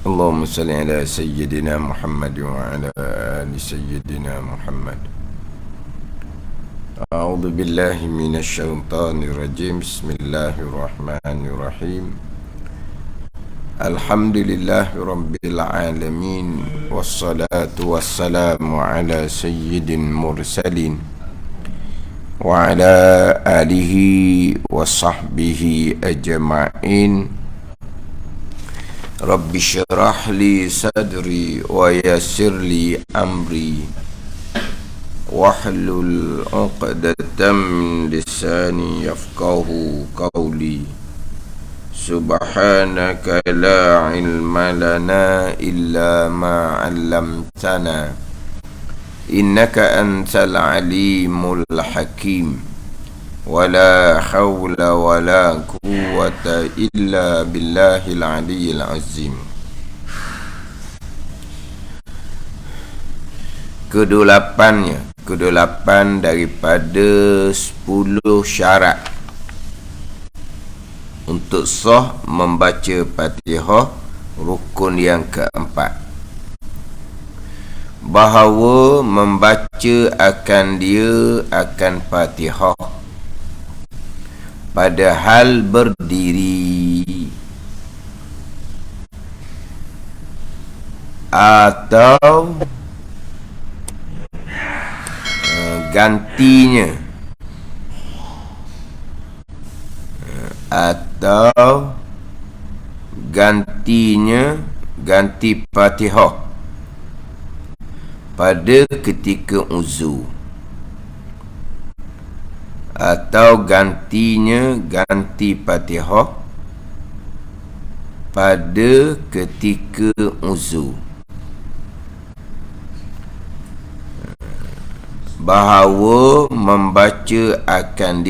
اللهم صل على سيدنا محمد وعلى آل سيدنا محمد. أعوذ بالله من الشيطان الرجيم. بسم الله الرحمن الرحيم. الحمد لله رب العالمين، والصلاة والسلام على سيد المرسلين وعلى آله وصحبه أجمعين. رب اشرح لي صدري ويسر لي أمري واحلل عقدة من لساني يفقه قولي. سبحانك لا علم لنا إلا ما علمتنا إنك أنت العليم الحكيم. ولا حول ولا قوة إلا بالله العلي العظيم. Kedelapan daripada 10 syarat untuk sah membaca Fatihah, rukun yang keempat. Bahawa membaca akan Fatihah pada hal berdiri atau gantinya, ganti Fatihah pada ketika uzu, atau ganti Fatihah pada ketika uzu. Bahawa membaca akan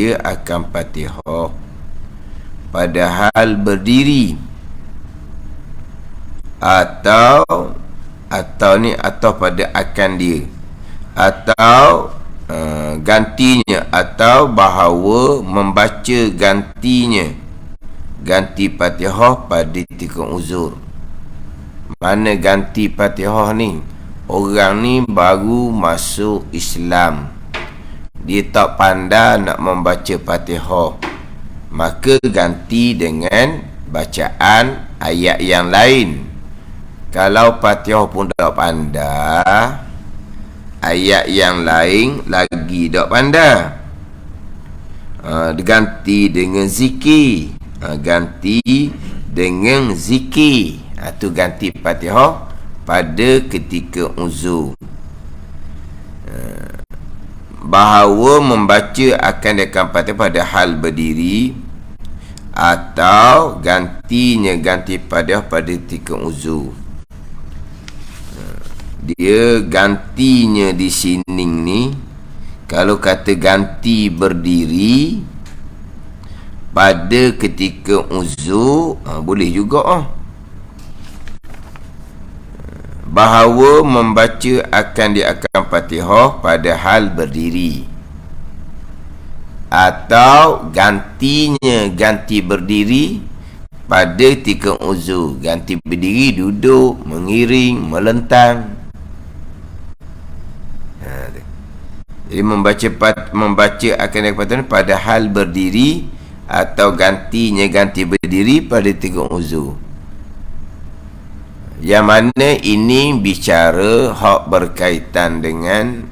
Fatihah pada hal berdiri atau pada akan dia, atau gantinya, atau bahawa membaca ganti Fatihah pada ketika uzur. Mana ganti Fatihah ni? Orang ni baru masuk Islam, dia tak pandai nak membaca Fatihah, maka ganti dengan bacaan ayat yang lain. Kalau Fatihah pun tak pandai, ayat yang lain lagi tak pandai, diganti dengan zikir. Ganti dengan zikir, itu ganti Fatihah pada ketika uzur. Bahawa membaca akan Fatihah pada hal berdiri atau ganti Fatihah pada ketika uzur. Dia gantinya di sini ni, kalau kata ganti berdiri pada ketika uzur, boleh juga. Bahawa membaca akan Fatihah pada hal berdiri atau ganti berdiri pada ketika uzur. Ganti berdiri, duduk, mengiring, melentang. Jadi membaca akan Fatihah pada hal berdiri atau ganti berdiri pada ketika uzur. Yang mana ini bicara hak berkaitan dengan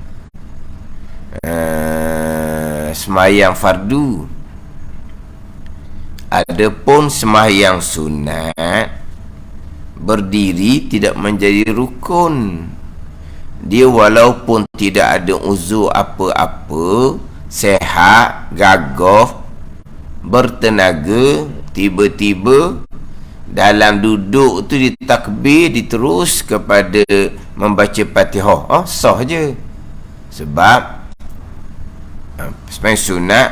sembahyang fardu. Adapun sembahyang sunat, berdiri tidak menjadi rukun. Dia walaupun tidak ada uzur apa-apa, sehat, gagah, bertenaga, tiba-tiba dalam duduk tu ditakbir, diterus kepada membaca Fatihah, sah je. Sebab sembahyang sunat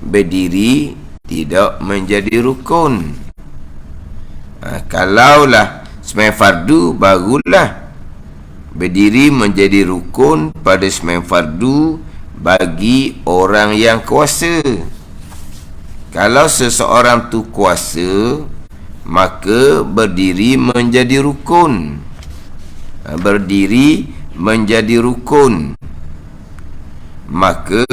berdiri tidak menjadi rukun. Kalaulah sembahyang fardu, barulah berdiri menjadi rukun pada sembahyang fardu bagi orang yang kuasa. Kalau seseorang tu kuasa, maka berdiri menjadi rukun. Berdiri menjadi rukun. Maka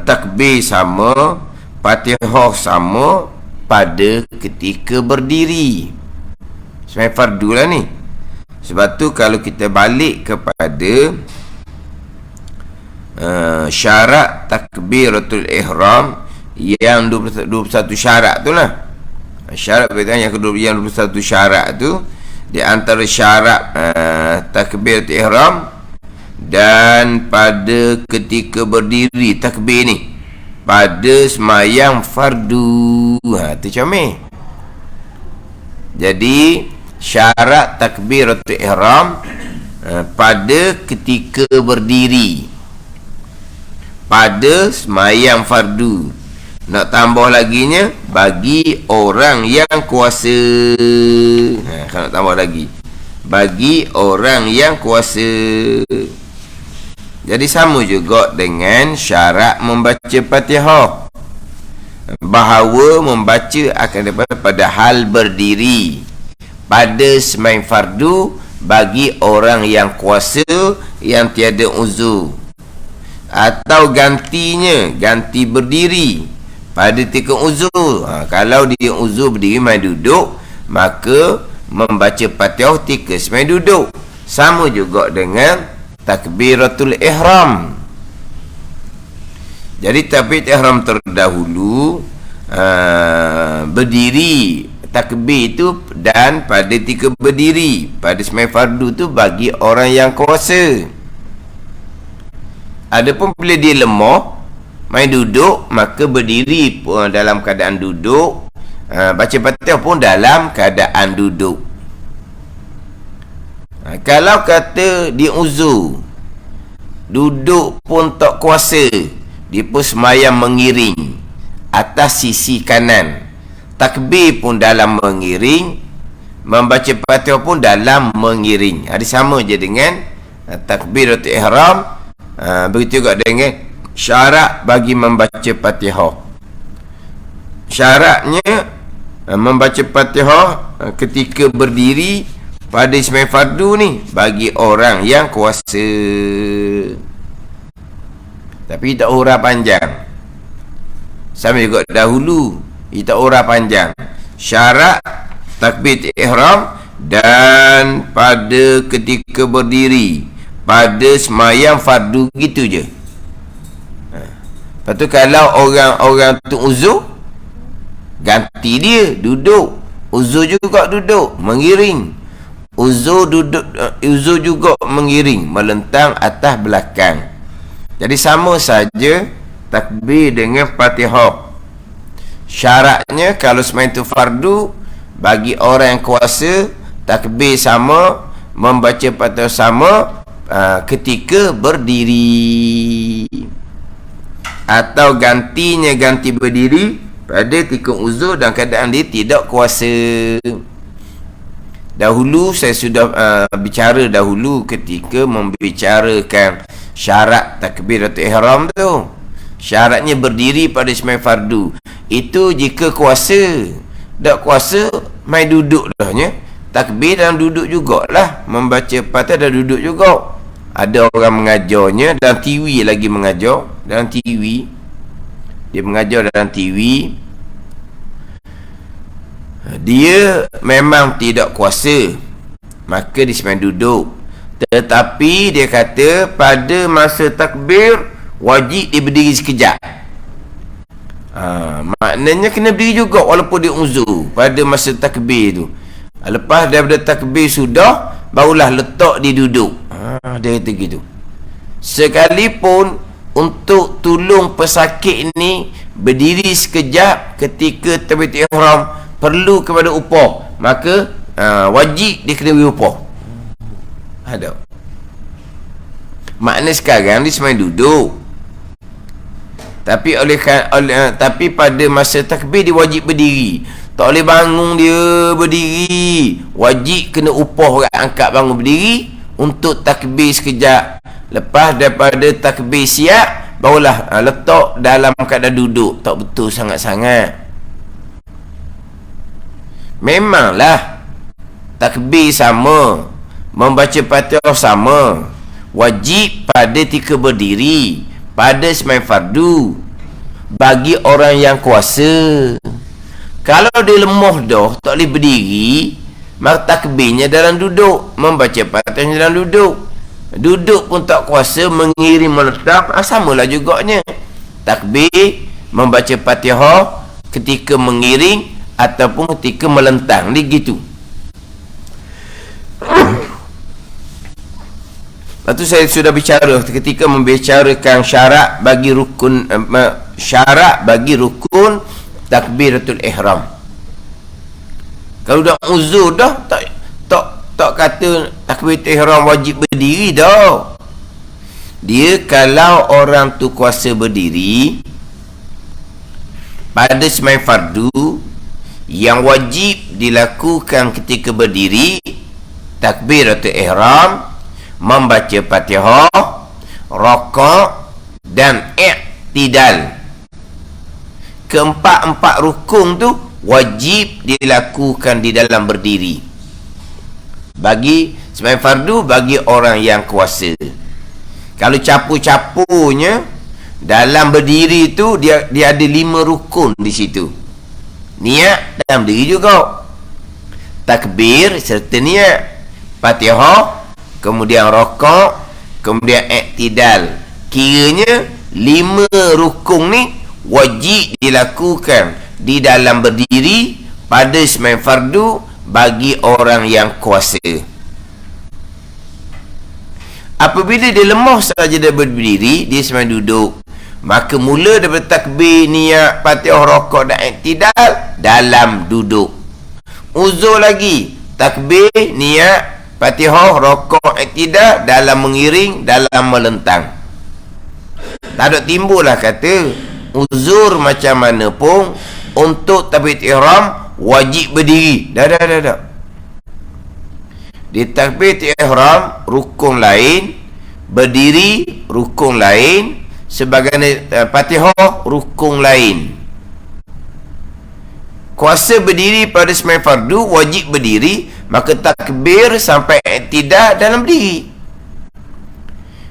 takbir sama, Fatihah sama pada ketika berdiri. Sebenarnya fardu lah ni. Sebab tu kalau kita balik kepada syarat takbiratul ihram yang 21 syarat tu lah. Syarat berkaitan yang kedua, yang 21 syarat tu, di antara syarat takbiratul ihram dan pada ketika berdiri takbir ni pada semayang fardu. Tu comel. Jadi syarat takbiratul ihram pada ketika berdiri pada semayang fardu. Nak tambah laginya bagi orang yang kuasa. Kalau nak tambah lagi, bagi orang yang kuasa. Jadi sama juga dengan syarat membaca Fatihah, bahawa membaca akan dapat pada hal berdiri pada semayang fardu bagi orang yang kuasa, yang tiada uzur. Atau gantinya, ganti berdiri pada ketika uzur. Kalau dia uzur berdiri main duduk, maka membaca Fatihah ketika main duduk. Sama juga dengan takbiratul ihram. Jadi takbiratul ihram terdahulu berdiri takbir itu, dan pada ketika berdiri pada semayang fardu tu bagi orang yang kuasa. Adapun bila dia lemah main duduk, maka berdiri pun dalam keadaan duduk, baca Fatihah pun dalam keadaan duduk. Kalau kata dia uzur, duduk pun tak kuasa, dia pun semayang mengiring atas sisi kanan, takbir pun dalam mengiring, membaca Fatihah pun dalam mengiring. Ada sama je dengan takbiratul ihram. Begitu juga dengan syarat bagi membaca Fatihah. Syaratnya membaca Fatihah ketika berdiri pada semayang fardu ni bagi orang yang kuasa. Tapi tak urah panjang. Sama juga dahulu, kita urah panjang syarat takbir ihram dan pada ketika berdiri pada semayang fardu, gitu je. Lepas tu kalau orang-orang tu uzur, ganti dia duduk, uzur juga duduk mengiring, uzur duduk, uzur juga mengiring, melentang atas belakang. Jadi sama saja takbir dengan Fatihah. Syaratnya kalau semayang tu fardu bagi orang yang kuasa, takbir sama, membaca Fatihah sama ketika berdiri. Atau gantinya ganti berdiri pada ketika uzur dan keadaan dia tidak kuasa. Dahulu saya sudah bicara dahulu ketika membicarakan syarat takbiratul ihram tu. Syaratnya berdiri pada semayang fardu. Itu jika kuasa. Tak kuasa, main duduk dahnya. Takbir dalam duduk jugalah. Membaca Fatihah dan duduk juga. Ada orang mengajarnya dalam TV, lagi mengajar dalam TV. Dia mengajar dalam TV. Dia memang tidak kuasa, maka dia semayang duduk. Tetapi dia kata pada masa takbir wajib dia berdiri sekejap. Maknanya kena berdiri juga walaupun dia uzur pada masa takbir tu. Lepas daripada takbir sudah, barulah letak dia duduk. Dia kata gitu. Sekalipun untuk tolong pesakit ni berdiri sekejap ketika takbiratul ihram perlu kepada upah, maka wajib dia kena beri upah. Ada. Makna sekarang dia semayang duduk. Tapi tapi pada masa takbir dia wajib berdiri. Tak boleh bangun dia berdiri. Wajib kena upah orang angkat bangun berdiri untuk takbir sekejap. Lepas daripada takbir siap, barulah letak dalam keadaan duduk. Tak betul sangat-sangat. Memanglah takbir sama, membaca Fatihah sama, wajib pada ketika berdiri, pada sembahyang fardu bagi orang yang kuasa. Kalau dia lemah dah, tak boleh berdiri, maka takbirnya dalam duduk, membaca Fatihah dalam duduk. Duduk pun tak kuasa, mengiring melentang, samalah juganya. Takbir, membaca Fatihah ketika mengiring ataupun ketika melentang, ni gitu. Lepas tu saya sudah bicara ketika membicarakan syarat bagi rukun takbiratul ihram. Kalau dah uzur dah, tak kata takbiratul ihram wajib berdiri dah. Dia kalau orang tu kuasa berdiri pada sembahyang fardu yang wajib dilakukan ketika berdiri, takbiratul ihram, membaca Fatihah, rakaat dan i'tidal. Keempat-empat rukun tu wajib dilakukan di dalam berdiri bagi sembahyang fardu bagi orang yang kuasa. Kalau capu-capunya dalam berdiri tu dia ada 5 rukun di situ. Niat dalam diri juga, takbir serta niat, Fatihah, kemudian rakaat, kemudian i'tidal. Kiranya 5 rukun ni wajib dilakukan di dalam berdiri pada sembahyang fardu bagi orang yang kuasa. Apabila dia lemah saja dia berdiri, dia sembahyang duduk, maka mula daripada takbir, niat, Fatihah, rakaat dan i'tidal dalam duduk. Uzur lagi, takbir, niat, Fatihah, rakaat, i'tidal dalam mengiring, dalam melentang. Tak ada timbul lah kata uzur macam mana pun untuk takbiratul ihram wajib berdiri. Dah. Di takbiratul ihram rukun lain, berdiri rukun lain, sebagaimana Fatihah rukun lain. Kuasa berdiri pada sembahyang fardu wajib berdiri, maka takbir sampai i'tidal dalam berdiri.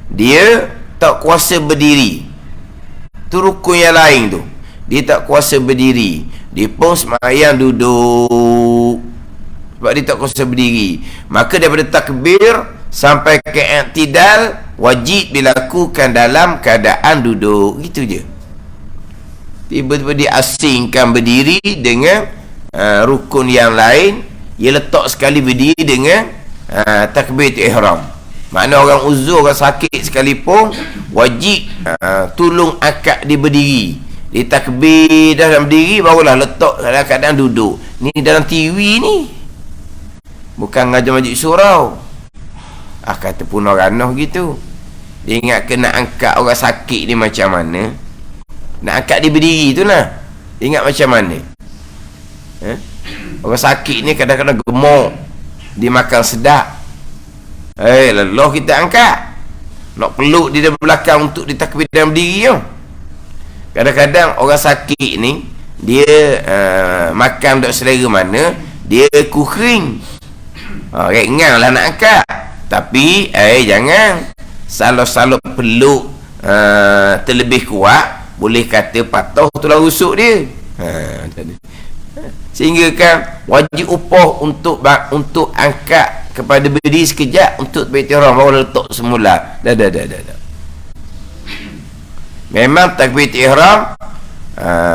Dia tak kuasa berdiri, tu rukun yang lain tu. Dia tak kuasa berdiri, dia pun sembahyang duduk sebab dia tak kuasa berdiri, maka daripada takbir sampai ke i'tidal wajib dilakukan dalam keadaan duduk. Gitu je. Tiba-tiba dia asingkan berdiri dengan rukun yang lain, dia letak sekali berdiri dengan takbiratul ihram. Makna orang uzur, orang sakit sekalipun wajib tolong akad dia berdiri. Dia takbir dalam berdiri, barulah letak dalam keadaan duduk. Ni dalam TV ni, bukan ngajar majlis surau. Kata pun orang noh gitu. Dia ingat kena angkat orang sakit ni macam mana, nak angkat dia berdiri tu lah. Dia ingat macam mana. Orang sakit ni kadang-kadang gemuk, dia makan sedap, lelah kita angkat, nak peluk dia dari belakang untuk ditakbir dalam diri tu. Kadang-kadang orang sakit ni dia makan tak selera mana, dia kukring, ringan lah nak angkat. Tapi jangan salah-salah peluk terlebih kuat, boleh kata patah tulang rusuk dia. Sehingga kan wajib upah untuk angkat kepada berdiri sekejap untuk takbiratul ihram, baru letak semula. Dah. Memang takbiratul ihram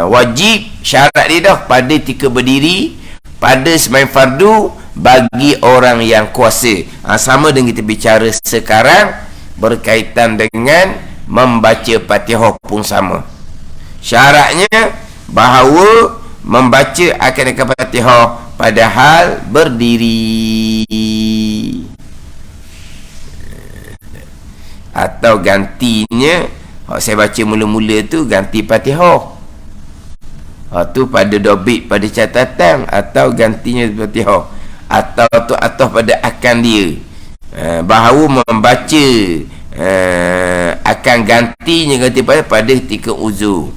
wajib, syarat dia dah pada ketika berdiri pada sembahyang fardu bagi orang yang kuasa. Sama dengan kita bicara sekarang berkaitan dengan membaca Fatihah pun sama. Syaratnya bahawa membaca akan Fatihah pada hal berdiri, atau gantinya saya baca mula-mula tu ganti Fatihah, tu pada dobit, pada catatan, atau gantinya Fatihah, atau tu atas pada akan dia, bahawa membaca akan gantinya ganti pada ketika uzur.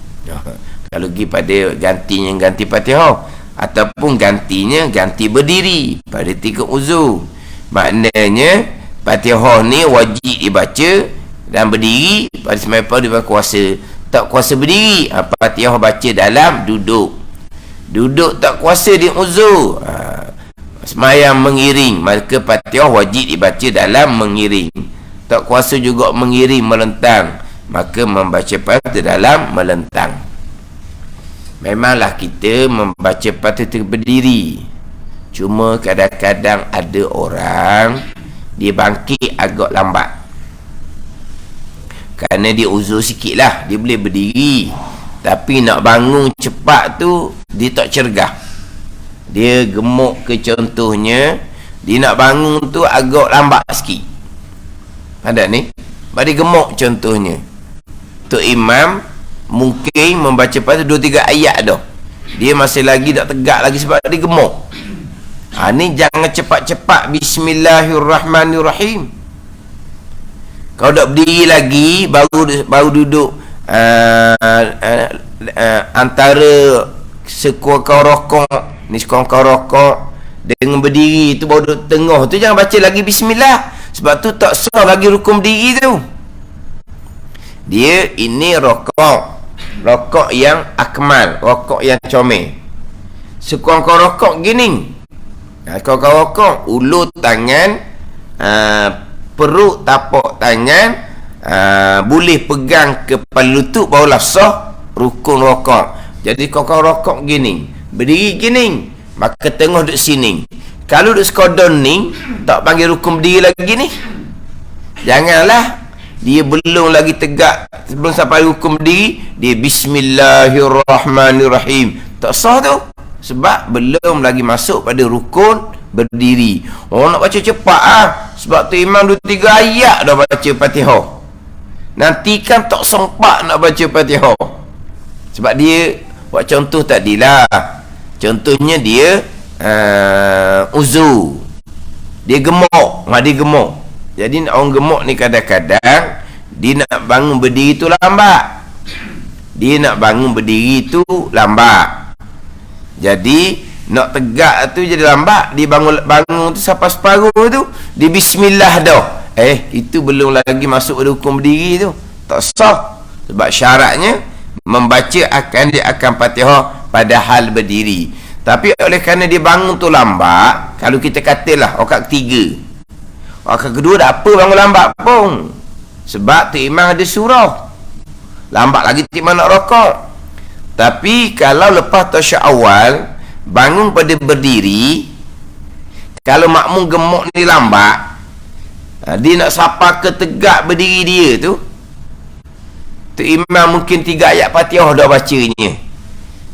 Kalau pergi pada gantinya ganti Fatihah, Ataupun gantinya ganti berdiri pada 3 uzur. Maknanya Fatihah ni wajib dibaca dan berdiri pada sembahyang fardu dia kuasa. Tak kuasa berdiri, Fatihah baca dalam duduk. Duduk tak kuasa di uzur, sembahyang mengiring, maka Fatihah wajib dibaca dalam mengiring. Tak kuasa juga mengiring melentang, maka membaca Fatihah dalam melentang. Memanglah kita membaca Fatihah berdiri. Cuma kadang-kadang ada orang dia bangkit agak lambat. Kerana dia uzur sikit lah, dia boleh berdiri, tapi nak bangun cepat tu dia tak cergah. Dia gemuk ke contohnya, dia nak bangun tu agak lambat sikit. Ada ni, dia gemuk contohnya. Tok Imam mungkin membaca Fatihah 2-3 ayat dah, dia masih lagi tak tegak lagi sebab dia gemuk. Ni jangan cepat-cepat bismillahirrahmanirrahim. Kalau tak berdiri lagi, baru duduk antara sekongkau rokok ni, sekongkau rokok dengan berdiri tu, baru duduk tengah tu, jangan baca lagi bismillah, sebab tu tak sah lagi rukun berdiri tu. Dia ini rokok yang akmal, rokok yang comel. Sekongkau rokok gini, sekongkau rokok, ulur tangan, perut tapak tangan, boleh pegang kepala lutut, barulah sah rukun rokok. Jadi kau rokok gini, berdiri gini, maka tengah duduk sini. Kalau duduk sekodon ni, tak panggil rukun berdiri lagi ni. Janganlah dia belum lagi tegak, sebelum sampai rukun berdiri dia bismillahirrahmanirrahim, tak sah tu, sebab belum lagi masuk pada rukun berdiri. Orang nak baca cepat sebab tu Imam 2-3 ayat dah baca Fatihah, nanti kan tak sempat nak baca Fatihah. Sebab dia buat contoh tadilah, contohnya dia uzur, dia gemuk. Dia gemuk, jadi orang gemuk ni kadang-kadang dia nak bangun berdiri tu lambat. Jadi nak tegak tu jadi lambat. Dia bangun tu sampai separuh tu dia bismillah dah. Itu belum lagi masuk hukum berdiri tu, tak sah. Sebab syaratnya membaca dia akan Fatihah pada hal berdiri. Tapi oleh kerana dia bangun tu lambat, kalau kita katalah rakaat ketiga, rakaat kedua dah apa bangun lambat pun, sebab tu Imam ada surah, lambat lagi tu Imam nak rokok. Tapi kalau lepas tasyahud awal bangun pada berdiri, kalau makmum gemuk ni lambat, dia nak sapa ke tegak berdiri dia tu Imam mungkin 3 ayat Fatihah dah bacanya,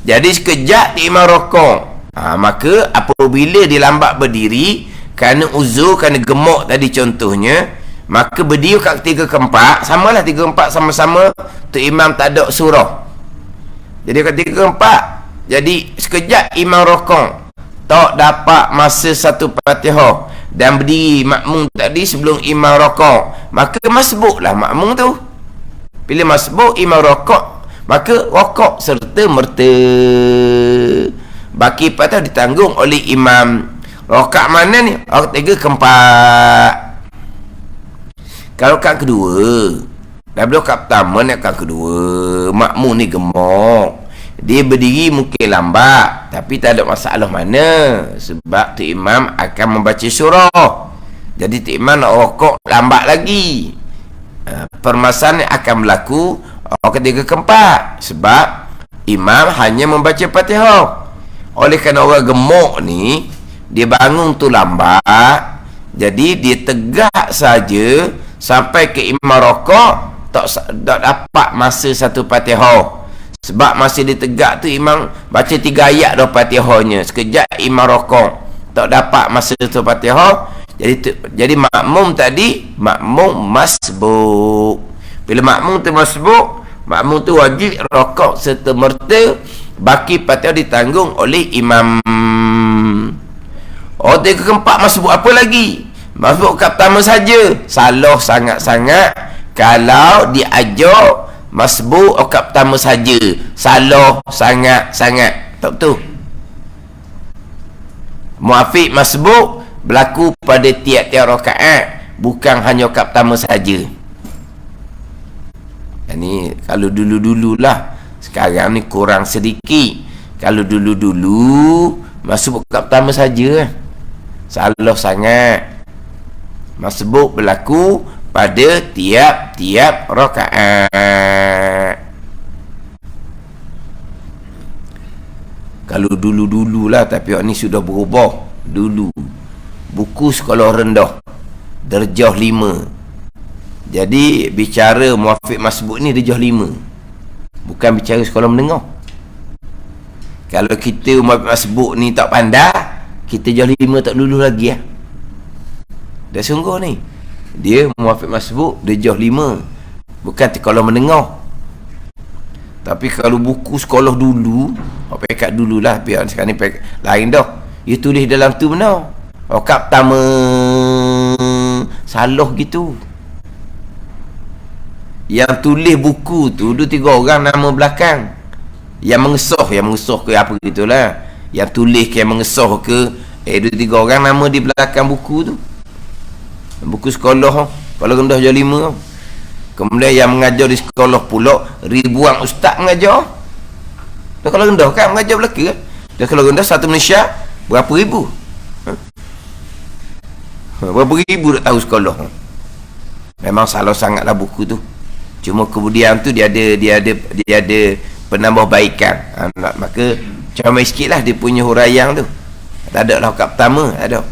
jadi sekejap dia Imam rokok. Maka apabila dia lambat berdiri kerana uzur, kerana gemuk tadi contohnya, maka berdiri kat 3 ke 4 samalah, 3 ke 4 sama-sama tu Imam tak ada surah. Jadi kat 3 ke 4, jadi sekejap Imam rokok, tak dapat masa satu Fatihah dan berdiri makmum tadi sebelum Imam rokok, maka masbuklah makmum tu. Bila masbuk Imam rokok, maka rokok serta merta. Baki Fatihah ditanggung oleh Imam. Rakaat mana ni? Rakaat 3 ke 4. Kalau rakaat kedua, dah bila rakaat pertama ni, rakaat kedua makmum ni gemuk, dia berdiri mungkin lambat, tapi tak ada masalah mana, sebab tu Imam akan membaca surah. Jadi tu Imam nak rokok lambat lagi, permasalahan akan berlaku rakaat 3 ke 4, sebab Imam hanya membaca Fatihah. Oleh kerana orang gemuk ni dia bangun tu lambat, jadi dia tegak saja sampai ke Imam rokok, tak dapat masa satu Fatihah. Sebab masa dia tegak tu Imam baca 3 ayat dah Fatihahnya, sekejap Imam rokok, tak dapat masa satu Fatihah. Jadi makmum tadi makmum masbuk. Bila makmum tu masbuk, makmum tu wajib rokok serta merta, baki Fatihah ditanggung oleh Imam. 3 ke 4 masbuk apa lagi? Masbuk kat pertama saja, salah sangat-sangat kalau diajar masbuk kat pertama saja, salah sangat-sangat. Tak betul. Muafiq masbuk berlaku pada tiap-tiap rakaat, bukan hanya rakaat pertama saja. Ini kalau dulu-dululah. Sekarang ni kurang sedikit. Kalau dulu-dulu masbuk rakaat pertama saja. Salah sangat. Masbuk berlaku pada tiap-tiap rakaat. Kalau dulu-dululah, tapi ni sudah berubah. Dulu buku sekolah rendah darjah 5. Jadi bicara muafiq masbuk ni darjah 5, bukan bicara sekolah menengah. Kalau kita muafiq masbuk ni tak pandai, kita darjah 5 tak lulus lagi ya. Dah sungguh ni. Dia muafiq masbuk darjah 5, bukan sekolah menengah. Tapi kalau buku sekolah dulu, pekat dululah, biar sekarang ni lain dah. Dia tulis dalam tu benar. Rakaat pertama salah gitu. Yang tulis buku tu 2-3 orang nama belakang. Yang mengesah ke apa gitulah. Yang tulis ke, yang mengesah ke, 2-3 orang nama di belakang buku tu. Buku sekolah kalau rendah darjah 5. Kemudian yang mengajar di sekolah pula ribuan ustaz mengajar. Dah kalau rendah kan mengajar belaka kan? Dah kalau rendah satu Malaysia berapa ribu? Berapa ribu tak tahu sekolah. Memang salah sangatlah buku tu. Cuma kemudian tu dia ada penambahbaikan. Maka comel sikitlah dia punya huraian tu. Tak ada lah rakaat pertama, tak ada.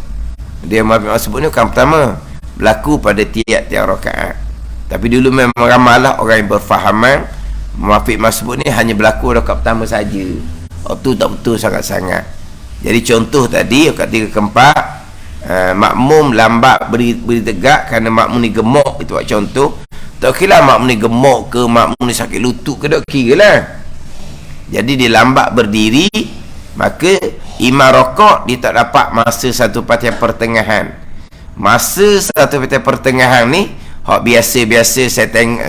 Dia sebut ni rakaat pertama berlaku pada tiap-tiap rakaat. Tapi dulu memang ramailah orang yang berfahaman muafiq masbuk ni hanya berlaku rakaat pertama saja. Tu tak betul sangat-sangat. Jadi contoh tadi rakaat 3 ke 4, makmum lambat beri tegak kerana makmum ni gemuk, itu contoh. Tak kira makmum ni gemuk ke, makmum ni sakit lutut ke, tak kira lah. Jadi dia lambat berdiri, maka imam rakaat dia tak dapat masa satu Fatihah pertengahan. Masa satu Fatihah pertengahan ni hak biasa-biasa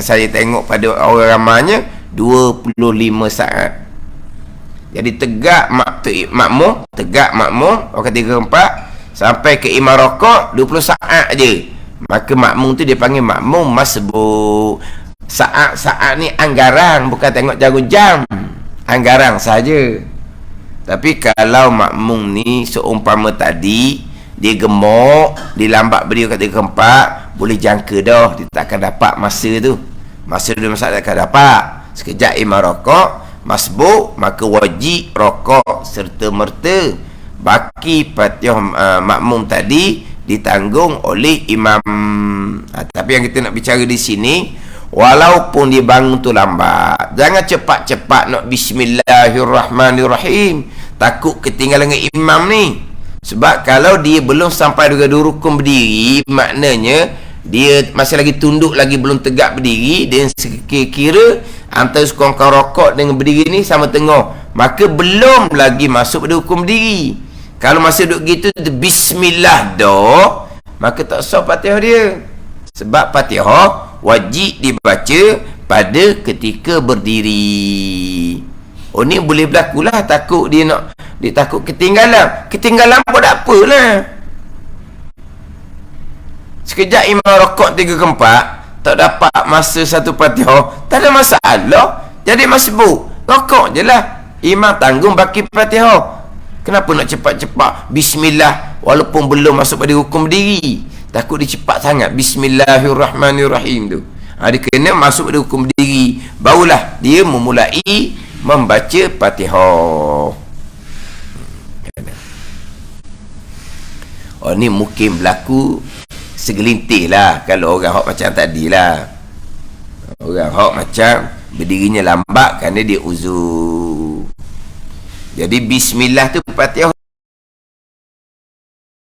saya tengok pada orang ramanya 25 saat. Jadi tegak makmum rakaat 3 ke 4 sampai ke imam rakaat 20 saat je. Maka makmum tu dia panggil makmum masbuk. Saat-saat ni anggaran, bukan tengok jarum jam. Anggaran saja. Tapi kalau makmum ni seumpama tadi dia gemuk, dia lambat berdiri rakaat 3 ke 4, boleh jangka dah dia tak akan dapat masa tu. Masa dia tak akan dapat. Sekejap imam rakaat masbuk, maka wajib rakaat serta merta. Baki Fatihah makmum tadi ditanggung oleh imam. Tapi yang kita nak bicara di sini, walaupun dia bangun tu lambat, jangan cepat-cepat nak bismillahirrahmanirrahim. Takut ketinggalan dengan imam ni. Sebab kalau dia belum sampai dengan 2 rukun berdiri, maknanya dia masih lagi tunduk, lagi belum tegak berdiri. Dia kira antara sekongkang rakaat dengan berdiri ni sama tengah, maka belum lagi masuk pada rukun berdiri. Kalau masih duduk gitu bismillah dah, maka tak sah Fatihah dia. Sebab Fatihah wajib dibaca pada ketika berdiri. Oh ni boleh berlaku lah, takut dia takut ketinggalan pun tak apalah. Sekejap imam rakaat 3 ke 4 tak dapat masa satu Fatihah, tak ada masalah. Jadi masbuk rakaat je lah, imam tanggung baki Fatihah. Kenapa nak cepat-cepat bismillah walaupun belum masuk pada hukum berdiri? Takut dia cepat sangat bismillahirrahmanirrahim tu. Dia kena masuk pada hukum berdiri, barulah dia memulai membaca Fatihah. Ni mungkin berlaku segelintir lah kalau orang hak macam tadi lah. Orang hak macam berdirinya lambat kerana dia uzur. Jadi bismillah tu Fatihah